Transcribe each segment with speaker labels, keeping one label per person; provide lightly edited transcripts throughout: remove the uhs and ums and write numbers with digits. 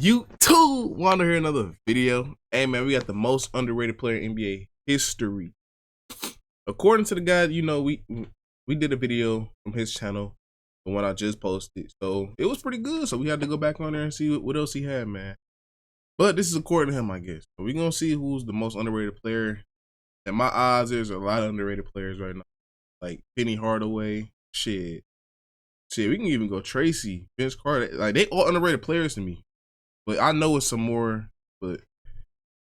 Speaker 1: You too want to hear another video? Hey man, we got the most underrated player in NBA history. According to the guy, we did a video from his channel, the one I just posted. So it was pretty good. So we had to go back on there and see what else he had, man. But this is according to him, I guess. So we're gonna see who's the most underrated player. In my eyes, there's a lot of underrated players right now. Like Penny Hardaway, shit, we can even go Tracy, Vince Carter. Like they all underrated players to me. But I know it's some more. But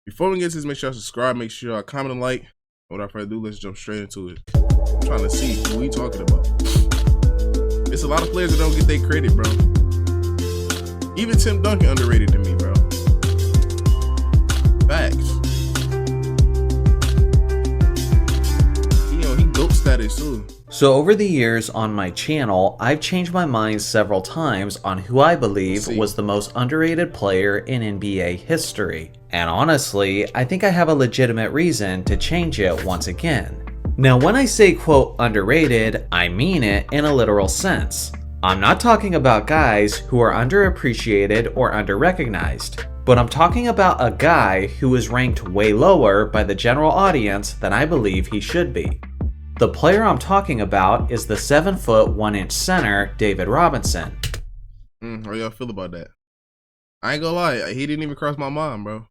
Speaker 1: before we get to this, make sure y'all subscribe, make sure y'all comment and like. Without further ado, let's jump straight into it. I'm trying to see who we talking about. It's a lot of players that don't get their credit, bro. Even Tim Duncan underrated to me, bro. Facts. He GOAT status too.
Speaker 2: So over the years on my channel, I've changed my mind several times on who I believe was the most underrated player in NBA history. And honestly, I think I have a legitimate reason to change it once again. Now when I say quote underrated, I mean it in a literal sense. I'm not talking about guys who are underappreciated or underrecognized, but I'm talking about a guy who is ranked way lower by the general audience than I believe he should be. The player I'm talking about is the 7-foot 1-inch center, David Robinson.
Speaker 1: How y'all feel about that? I ain't gonna lie, he didn't even cross my mind, bro.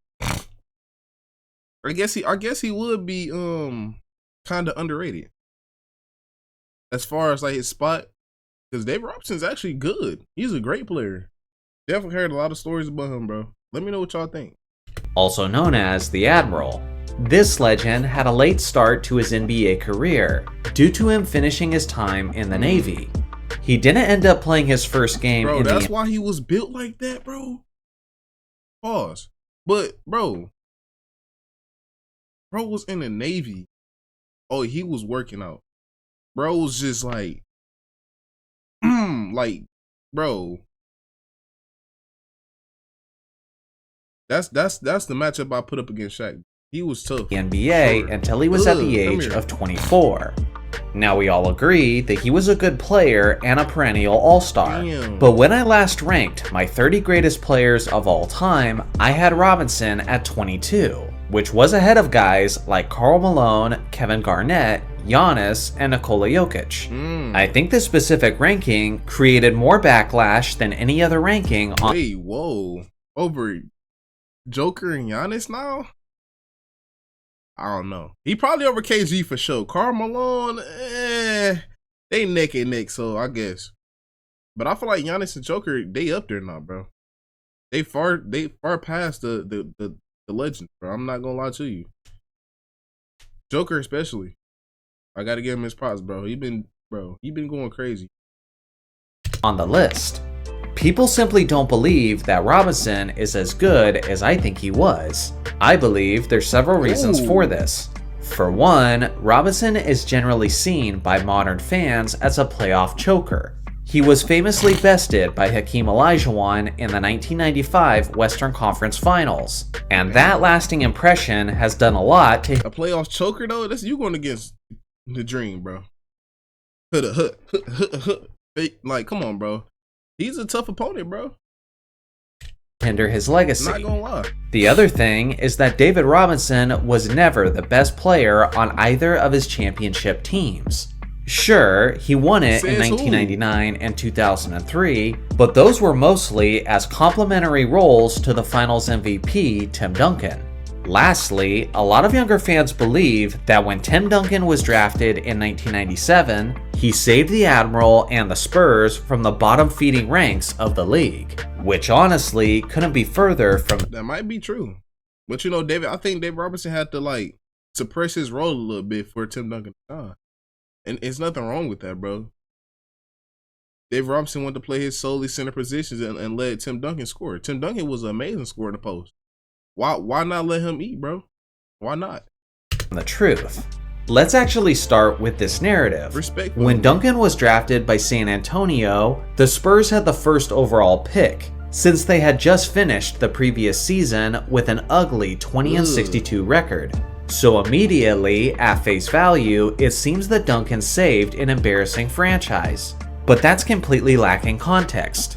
Speaker 1: I guess he would be kind of underrated as far as like his spot, because David Robinson's actually good. He's a great player. Definitely heard a lot of stories about him, bro. Let me know what y'all think.
Speaker 2: Also known as the Admiral. This legend had a late start to his NBA career due to him finishing his time in the Navy. He didn't end up playing his first game in
Speaker 1: that's why he was built like that, bro. Pause. But bro was in the Navy. Oh, he was working out. Bro was just like bro. That's the matchup I put up against Shaq. He was tough.
Speaker 2: NBA until he was at the age of 24. Now we all agree that he was a good player and a perennial all-star. But when I last ranked my 30 greatest players of all time, I had Robinson at 22, which was ahead of guys like Karl Malone, Kevin Garnett, Giannis, and Nikola Jokic. I think this specific ranking created more backlash than any other ranking on—
Speaker 1: Wait, whoa. Over Joker and Giannis now? I don't know. He probably over KG for sure. Karl Malone, they neck and neck, so I guess. But I feel like Giannis and Joker, they up there now, bro. They far past the legend, bro. I'm not gonna lie to you. Joker especially. I gotta give him his props, bro. He been going crazy.
Speaker 2: On the list. People simply don't believe that Robinson is as good as I think he was. I believe there's several reasons for this. For one, Robinson is generally seen by modern fans as a playoff choker. He was famously bested by Hakeem Olajuwon in the 1995 Western Conference Finals, and that lasting impression has done a lot to—
Speaker 1: A playoff choker though? That's you going against the dream, bro. Like, come on, bro. He's a tough opponent, bro.
Speaker 2: Hinder his legacy.
Speaker 1: Not gonna lie.
Speaker 2: The other thing is that David Robinson was never the best player on either of his championship teams. Sure, he won it in 1999 and 2003, but those were mostly as complementary roles to the Finals MVP, Tim Duncan. Lastly, a lot of younger fans believe that when Tim Duncan was drafted in 1997, he saved the Admiral and the Spurs from the bottom-feeding ranks of the league, which honestly couldn't be further from—
Speaker 1: That might be true. But I think David Robinson had to suppress his role a little bit for Tim Duncan to shine. And it's nothing wrong with that, bro. David Robinson wanted to play his solely center positions and let Tim Duncan score. Tim Duncan was an amazing scorer in the post. Why not let him eat, bro? Why not?
Speaker 2: The truth. Let's actually start with this narrative.
Speaker 1: Respectfully.
Speaker 2: When Duncan was drafted by San Antonio, the Spurs had the first overall pick, since they had just finished the previous season with an ugly 20-62 record. So immediately, at face value, it seems that Duncan saved an embarrassing franchise. But that's completely lacking context.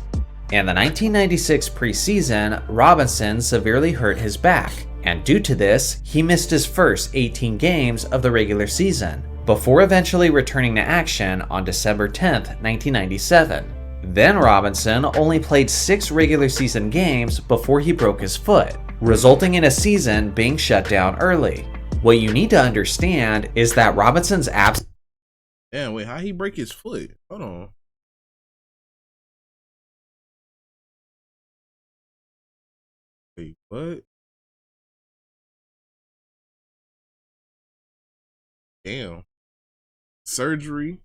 Speaker 2: In the 1996 preseason, Robinson severely hurt his back, and due to this, he missed his first 18 games of the regular season, before eventually returning to action on December 10, 1997. Then Robinson only played 6 regular season games before he broke his foot, resulting in a season being shut down early. What you need to understand is that Robinson's absence.
Speaker 1: Damn, wait, how he break his foot? Hold on. Wait, what? Damn. Surgery.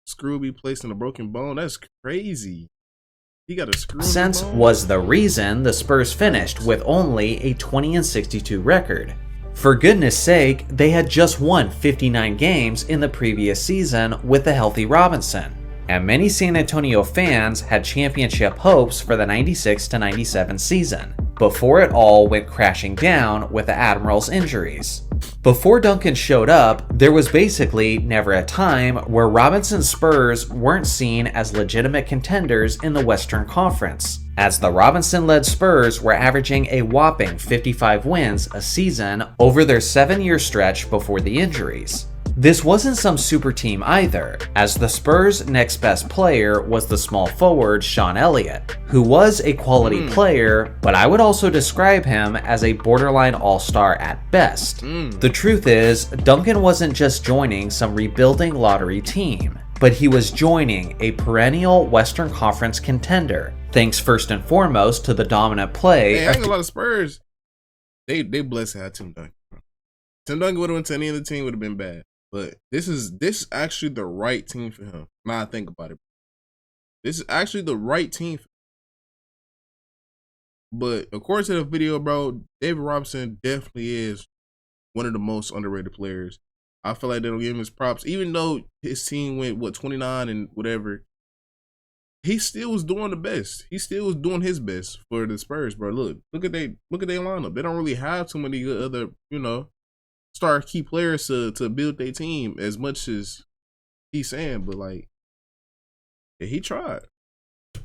Speaker 1: Screw be placed in a broken bone. That's crazy. He got a screw in his bone?
Speaker 2: Was the reason the Spurs finished with only a 20-62 record. For goodness sake, they had just won 59 games in the previous season with the healthy Robinson, and many San Antonio fans had championship hopes for the 96-97 season, before it all went crashing down with the Admirals' injuries. Before Duncan showed up, there was basically never a time where Robinson's Spurs weren't seen as legitimate contenders in the Western Conference, as the Robinson-led Spurs were averaging a whopping 55 wins a season over their 7-year stretch before the injuries. This wasn't some super team either, as the Spurs' next best player was the small forward Sean Elliott, who was a quality player, but I would also describe him as a borderline all-star at best. The truth is, Duncan wasn't just joining some rebuilding lottery team, but he was joining a perennial Western Conference contender, thanks first and foremost to the dominant play.
Speaker 1: Hey, I ain't a lot of Spurs. They blessed to have Tim Duncan. Tim Duncan would have went to any other team, would have been bad. But this is actually the right team for him. Now I think about it. This is actually the right team for him. But according to the video, bro, David Robinson definitely is one of the most underrated players. I feel like they don't give him his props. Even though his team went, 29 and whatever, he still was doing the best. He still was doing his best for the Spurs, bro. Look at their lineup. They don't really have too many other, star key players to build their team as much as he's saying, but like, yeah, he tried.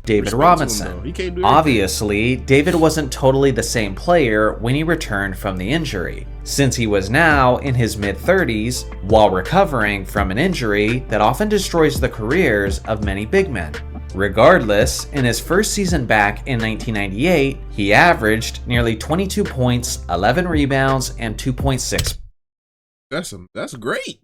Speaker 2: David Robinson.
Speaker 1: He can't do
Speaker 2: Obviously, David wasn't totally the same player when he returned from the injury, since he was now in his mid-30s while recovering from an injury that often destroys the careers of many big men. Regardless, in his first season back in 1998, he averaged nearly 22 points, 11 rebounds, and 2.6
Speaker 1: That's great.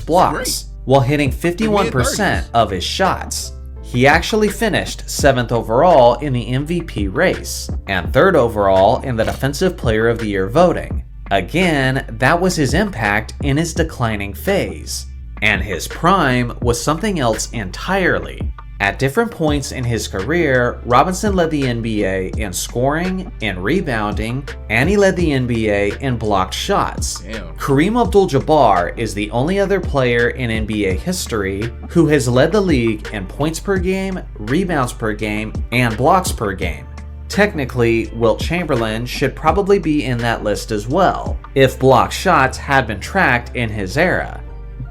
Speaker 2: blocks, while hitting 51% of his shots. He actually finished 7th overall in the MVP race, and 3rd overall in the Defensive Player of the Year voting. Again, that was his impact in his declining phase. And his prime was something else entirely. At different points in his career, Robinson led the NBA in scoring, in rebounding, and he led the NBA in blocked shots.
Speaker 1: Damn.
Speaker 2: Kareem Abdul-Jabbar is the only other player in NBA history who has led the league in points per game, rebounds per game, and blocks per game. Technically, Wilt Chamberlain should probably be in that list as well, if blocked shots had been tracked in his era.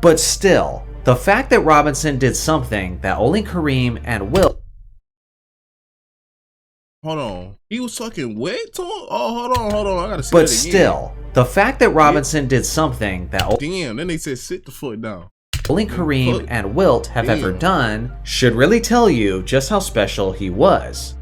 Speaker 2: But still, the fact that Robinson did something that only Kareem and Wilt.
Speaker 1: Hold on. He was talking wet to him? Oh, hold on. I gotta see
Speaker 2: But
Speaker 1: that again.
Speaker 2: still, the fact that Robinson did something that
Speaker 1: Damn, then they said sit the foot down.
Speaker 2: only Kareem and Wilt have ever done should really tell you just how special he was.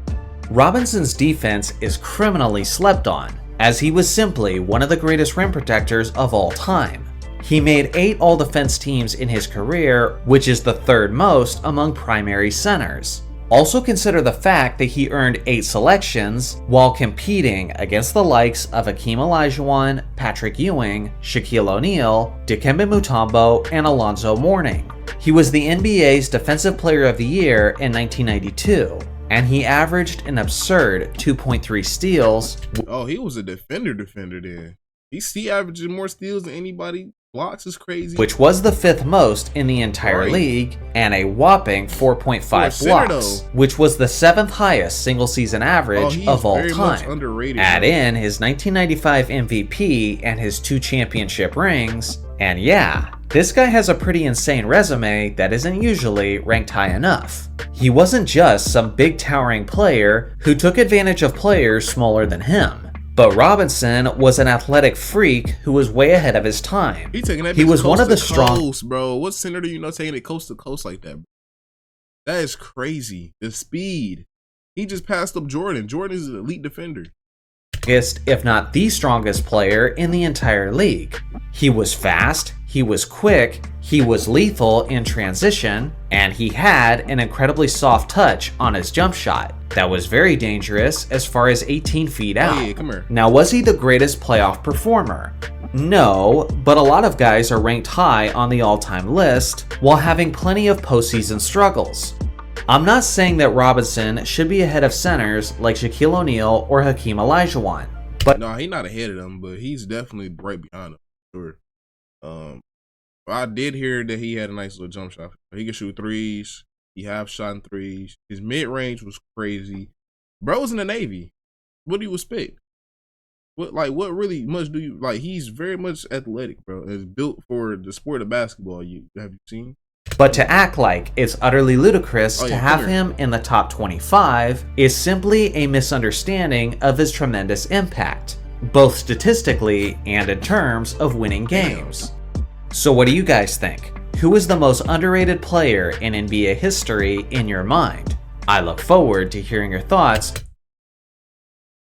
Speaker 2: Robinson's defense is criminally slept on, as he was simply one of the greatest rim protectors of all time. He made 8 all-defense teams in his career, which is the 3rd most among primary centers. Also consider the fact that he earned 8 selections while competing against the likes of Hakeem Olajuwon, Patrick Ewing, Shaquille O'Neal, Dikembe Mutombo, and Alonzo Mourning. He was the NBA's Defensive Player of the Year in 1992, and he averaged an absurd 2.3 steals.
Speaker 1: Oh, he was a defender then. He averaging more steals than anybody. Blocks is crazy.
Speaker 2: Which was the 5th most in the entire league, and a whopping 4.5 blocks, which was the 7th highest single season average of all time. Add in his 1995 MVP and his 2 championship rings, and yeah, This guy has a pretty insane resume that isn't usually ranked high enough. He wasn't just some big towering player who took advantage of players smaller than him. But Robinson was an athletic freak who was way ahead of his time.
Speaker 1: He was one of the strongest, bro. What center do you know taking it coast to coast like that, bro? That is crazy. The speed. He just passed up Jordan. Jordan is an elite defender.
Speaker 2: If not the strongest player in the entire league. He was fast, he was quick, he was lethal in transition, and he had an incredibly soft touch on his jump shot that was very dangerous as far as 18 feet out.
Speaker 1: Oh yeah, come here.
Speaker 2: Now, was he the greatest playoff performer? No, but a lot of guys are ranked high on the all-time list while having plenty of postseason struggles. I'm not saying that Robinson should be ahead of centers like Shaquille O'Neal or Hakeem Olajuwon, but
Speaker 1: no, he's not ahead of them, but he's definitely right behind them. Sure. I did hear that he had a nice little jump shot. He can shoot threes. He have shot in threes. His mid range was crazy. Bro was in the Navy. What do you expect? What really much do you like? He's very much athletic, bro. It's built for the sport of basketball. Have you seen?
Speaker 2: But to act like it's utterly ludicrous to have him in the top 25 is simply a misunderstanding of his tremendous impact, both statistically and in terms of winning games. So what do you guys think? Who is the most underrated player in NBA history in your mind? I look forward to hearing your thoughts.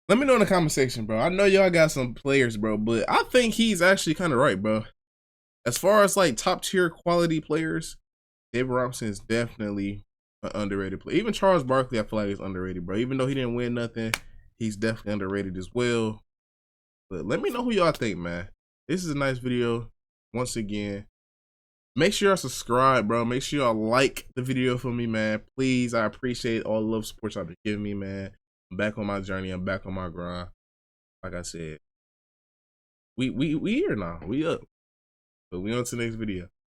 Speaker 1: Let me know in the comment section, bro. I know y'all got some players, bro, but I think he's actually kind of right, bro. As far as like top tier quality players, David Robinson is definitely an underrated player. Even Charles Barkley, I feel like he's underrated, bro. Even though he didn't win nothing, he's definitely underrated as well. But let me know who y'all think, man. This is a nice video. Once again, make sure y'all subscribe, bro. Make sure y'all like the video for me, man. Please, I appreciate all the love support y'all been giving me, man. I'm back on my journey. I'm back on my grind. Like I said, we here now. We up. But we on to the next video.